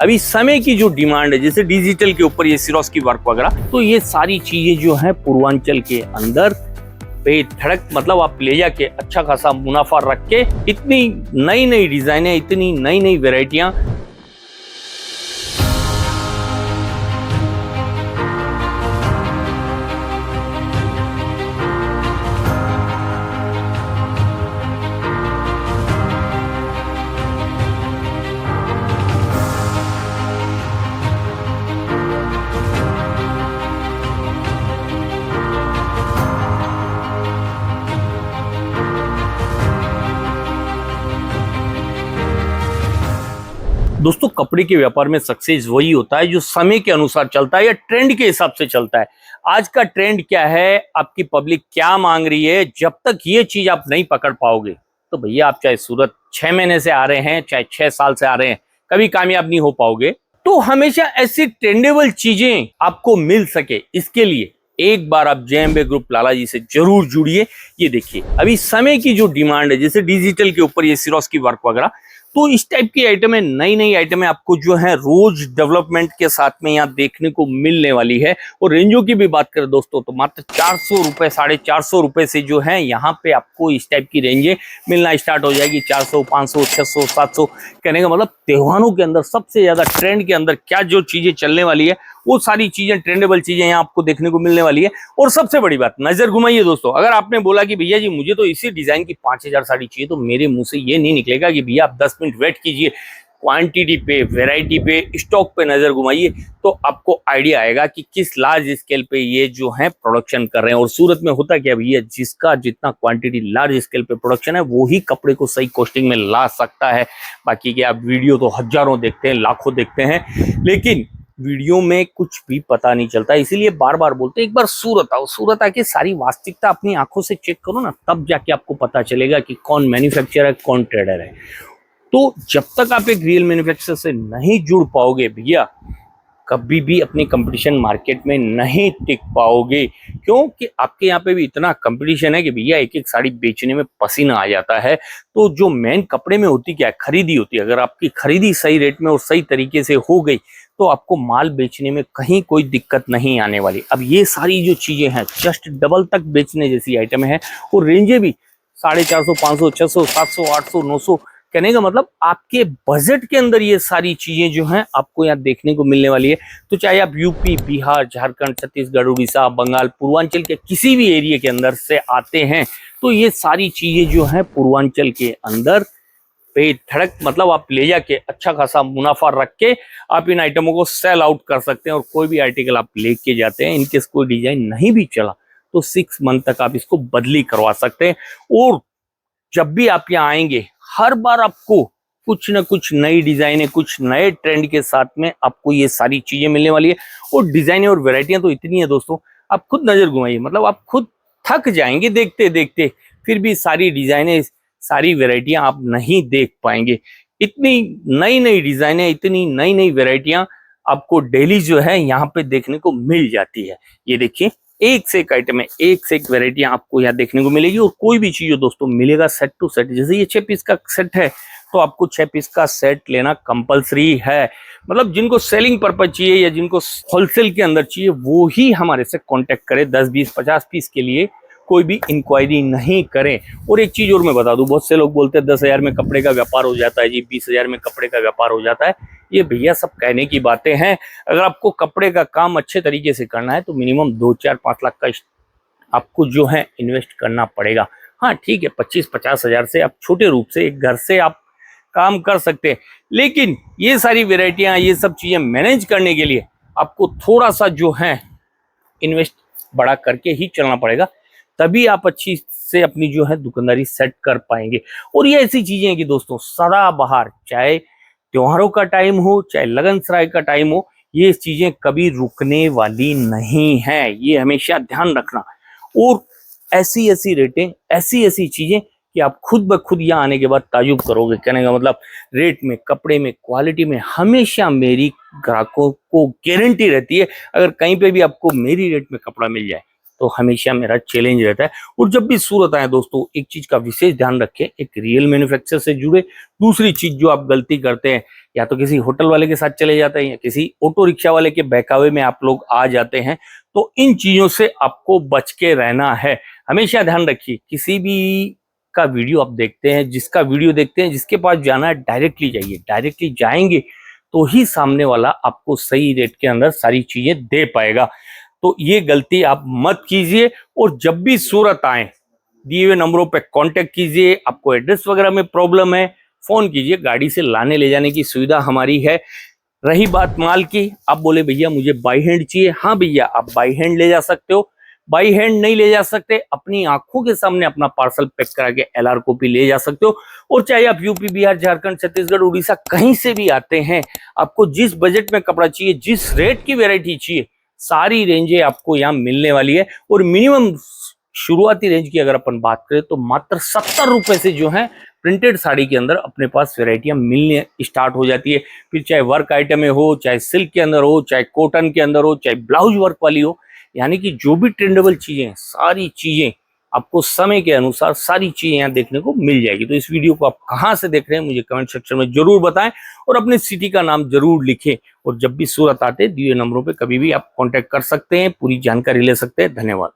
अभी समय की जो डिमांड है, जैसे डिजिटल के ऊपर ये सिरोस्की वर्क वगैरह, तो ये सारी चीजें जो है पूर्वांचल के अंदर बेधड़क, मतलब आप ले जाके अच्छा खासा मुनाफा रख के इतनी नई नई डिजाइनें, इतनी नई नई वेराइटियां। दोस्तों, कपड़े के व्यापार में सक्सेस वही होता है जो समय के अनुसार चलता है या ट्रेंड के हिसाब से चलता है। आज का ट्रेंड क्या है, आपकी पब्लिक क्या मांग रही है, जब तक ये चीज आप नहीं पकड़ पाओगे तो भैया आप चाहे सूरत 6 महीने से आ रहे हैं, चाहे 6 साल से आ रहे हैं, कभी कामयाब नहीं हो पाओगे। तो हमेशा ऐसी ट्रेंडेबल चीजें आपको मिल सके, इसके लिए एक बार आप जेएमबी ग्रुप लाला जी से जरूर जुड़िए। ये देखिए, अभी समय की जो डिमांड है, जैसे डिजिटल के ऊपर ये सिरोस्की वर्क वगैरह, तो इस टाइप की आइटमें, नई नई आइटमें आपको जो है रोज डेवलपमेंट के साथ में यहाँ देखने को मिलने वाली है। और रेंजों की भी बात करें दोस्तों, तो मात्र 400 रुपए, 450 रुपए से जो है यहाँ पे आपको इस टाइप की रेंजें मिलना स्टार्ट हो जाएगी। 400, 500, 600, 700, कहने का मतलब त्योहारों के अंदर सबसे ज्यादा ट्रेंड के अंदर क्या जो चीजें चलने वाली है, वो सारी चीजें, ट्रेंडेबल चीजें यहाँ आपको देखने को मिलने वाली है। और सबसे बड़ी बात, नजर घुमाइए दोस्तों, अगर आपने बोला कि भैया जी मुझे तो इसी डिजाइन की 5000 साड़ी चाहिए, तो मेरे मुंह से ये नहीं निकलेगा कि भैया आप 10 मिनट वेट कीजिए। क्वांटिटी पे, वैरायटी पे, स्टॉक पे नजर घुमाइए, तो आपको आइडिया आएगा कि किस लार्ज स्केल पे ये जो है प्रोडक्शन कर रहे हैं। और सूरत में होता क्या भैया, जिसका जितना क्वांटिटी लार्ज स्केल पे प्रोडक्शन है, वो ही कपड़े को सही कॉस्टिंग में ला सकता है। बाकी के आप वीडियो तो हजारों देखते हैं, लाखों देखते हैं, लेकिन वीडियो में कुछ भी पता नहीं चलता। इसीलिए बार बार बोलते हैं, एक बार सूरत आओ, सूरत आके सारी वास्तविकता अपनी आंखों से चेक करो ना, तब जाके आपको पता चलेगा कि कौन मैन्युफैक्चरर है, कौन ट्रेडर है। तो जब तक आप एक रियल मैन्युफैक्चरर से नहीं जुड़ पाओगे भैया, कभी भी अपनी कंपटीशन मार्केट में नहीं टिक पाओगे। क्योंकि आपके यहाँ पे भी इतना कंपटीशन है कि भैया एक एक साड़ी बेचने में पसीना आ जाता है। तो जो मेन कपड़े में होती क्या है, खरीदी होती है। अगर आपकी खरीदी सही रेट में और सही तरीके से हो गई, तो आपको माल बेचने में कहीं कोई दिक्कत नहीं आने वाली। अब ये सारी जो चीजें हैं, जस्ट डबल तक बेचने जैसी आइटम है। और रेंजे भी 450, 500, 600, 700, 800, 900, कहने का मतलब आपके बजट के अंदर ये सारी चीजें जो हैं आपको यहाँ देखने को मिलने वाली है। तो चाहे आप यूपी, बिहार, झारखंड, छत्तीसगढ़, उड़ीसा, बंगाल, पूर्वांचल के किसी भी एरिया के अंदर से आते हैं, तो ये सारी चीजें जो हैं पूर्वांचल के अंदर बेधड़क, मतलब आप ले जाके अच्छा खासा मुनाफा रख के आप इन आइटमों को सेल आउट कर सकते हैं। और कोई भी आर्टिकल आप लेके जाते हैं, इनकेस कोई डिजाइन नहीं भी चला, तो 6 मंथ तक आप इसको बदली करवा सकते हैं। और जब भी आप यहाँ आएंगे, हर बार आपको कुछ ना कुछ नई डिजाइने, कुछ नए ट्रेंड के साथ में आपको ये सारी चीजें मिलने वाली है। और डिजाइने और वैरायटियां तो इतनी है दोस्तों, आप खुद नजर घुमाइए, मतलब आप खुद थक जाएंगे देखते देखते, फिर भी सारी डिजाइने, सारी वैरायटियां आप नहीं देख पाएंगे। इतनी नई नई डिजाइने, इतनी नई नई वैरायटियां आपको डेली जो है यहाँ पे देखने को मिल जाती है। ये देखिए, एक से एक आइटम है, एक से एक वेराइटियां आपको यहाँ देखने को मिलेगी। और कोई भी चीज दोस्तों मिलेगा सेट टू सेट। जैसे ये 6 पीस का सेट है, तो आपको 6 पीस का सेट लेना कंपलसरी है। मतलब जिनको सेलिंग पर्पज चाहिए या जिनको होलसेल के अंदर चाहिए, वो ही हमारे से कांटेक्ट करें। 10, 20, 50 पीस के लिए कोई भी इंक्वायरी नहीं करें। और एक चीज और मैं बता दूं, बहुत से लोग बोलते हैं 10,000 में कपड़े का व्यापार हो जाता है जी, 20,000 में कपड़े का व्यापार हो जाता है। ये भैया सब कहने की बातें हैं। अगर आपको कपड़े का काम अच्छे तरीके से करना है, तो मिनिमम 2, 4, 5 लाख का आपको जो है इन्वेस्ट करना पड़ेगा। हाँ ठीक है, 25-50 हजार से आप छोटे रूप से एक घर से आप काम कर सकते हैं। लेकिन ये सारी वेराइटियां, ये सब चीजें मैनेज करने के लिए आपको थोड़ा सा जो है इन्वेस्ट बड़ा करके ही चलना पड़ेगा, तभी आप अच्छी से अपनी जो है दुकानदारी सेट कर पाएंगे। और ये ऐसी चीजें हैं कि दोस्तों सदाबहार, चाहे त्योहारों का टाइम हो, चाहे लगन सराय का टाइम हो, ये चीजें कभी रुकने वाली नहीं है। ये हमेशा ध्यान रखना। और ऐसी ऐसी रेटें, ऐसी ऐसी चीजें कि आप खुद ब खुद यहाँ आने के बाद ताजुब करोगे। कहने का मतलब रेट में, कपड़े में, क्वालिटी में हमेशा मेरी ग्राहकों को गारंटी रहती है। अगर कहीं पे भी आपको मेरी रेट में कपड़ा मिल जाए, तो हमेशा मेरा चैलेंज रहता है। और जब भी सूरत आए दोस्तों, एक चीज का विशेष ध्यान रखें, एक रियल मैन्युफैक्चरर से जुड़े। दूसरी चीज जो आप गलती करते हैं, या तो किसी होटल वाले के साथ चले जाते हैं या किसी ऑटो रिक्शा वाले के बहकावे में आप लोग आ जाते हैं, तो इन चीजों से आपको बच के रहना है। हमेशा ध्यान रखिए, किसी भी का वीडियो आप देखते हैं, जिसका वीडियो देखते हैं, जिसके पास जाना है डायरेक्टली जाइए। डायरेक्टली जाएंगे तो ही सामने वाला आपको सही रेट के अंदर सारी चीजें दे पाएगा। तो ये गलती आप मत कीजिए। और जब भी सूरत आए, दिए हुए नंबरों पे कांटेक्ट कीजिए। आपको एड्रेस वगैरह में प्रॉब्लम है, फोन कीजिए, गाड़ी से लाने ले जाने की सुविधा हमारी है। रही बात माल की, आप बोले भैया मुझे बाई हैंड चाहिए, हाँ भैया आप बाई हैंड ले जा सकते हो। बाई हैंड नहीं ले जा सकते, अपनी आंखों के सामने अपना पार्सल पैक करा के LR कॉपी ले जा सकते हो। और चाहे आप यूपी, बिहार, झारखंड, छत्तीसगढ़, उड़ीसा कहीं से भी आते हैं, आपको जिस बजट में कपड़ा चाहिए, जिस रेट की वैरायटी चाहिए, सारी रेंजें आपको यहाँ मिलने वाली है। और मिनिमम शुरुआती रेंज की अगर अपन बात करें तो मात्र 70 रुपए से जो है प्रिंटेड साड़ी के अंदर अपने पास वेराइटियां मिलने स्टार्ट हो जाती है। फिर चाहे वर्क आइटम में हो, चाहे सिल्क के अंदर हो, चाहे कॉटन के अंदर हो, चाहे ब्लाउज वर्क वाली हो, यानी कि जो भी ट्रेंडेबल चीजें हैं, सारी चीजें आपको समय के अनुसार सारी चीजें यहाँ देखने को मिल जाएगी। तो इस वीडियो को आप कहाँ से देख रहे हैं मुझे कमेंट सेक्शन में जरूर बताएं, और अपने सिटी का नाम जरूर लिखें। और जब भी सूरत आते दिए नंबरों पे कभी भी आप कांटेक्ट कर सकते हैं, पूरी जानकारी ले सकते हैं। धन्यवाद।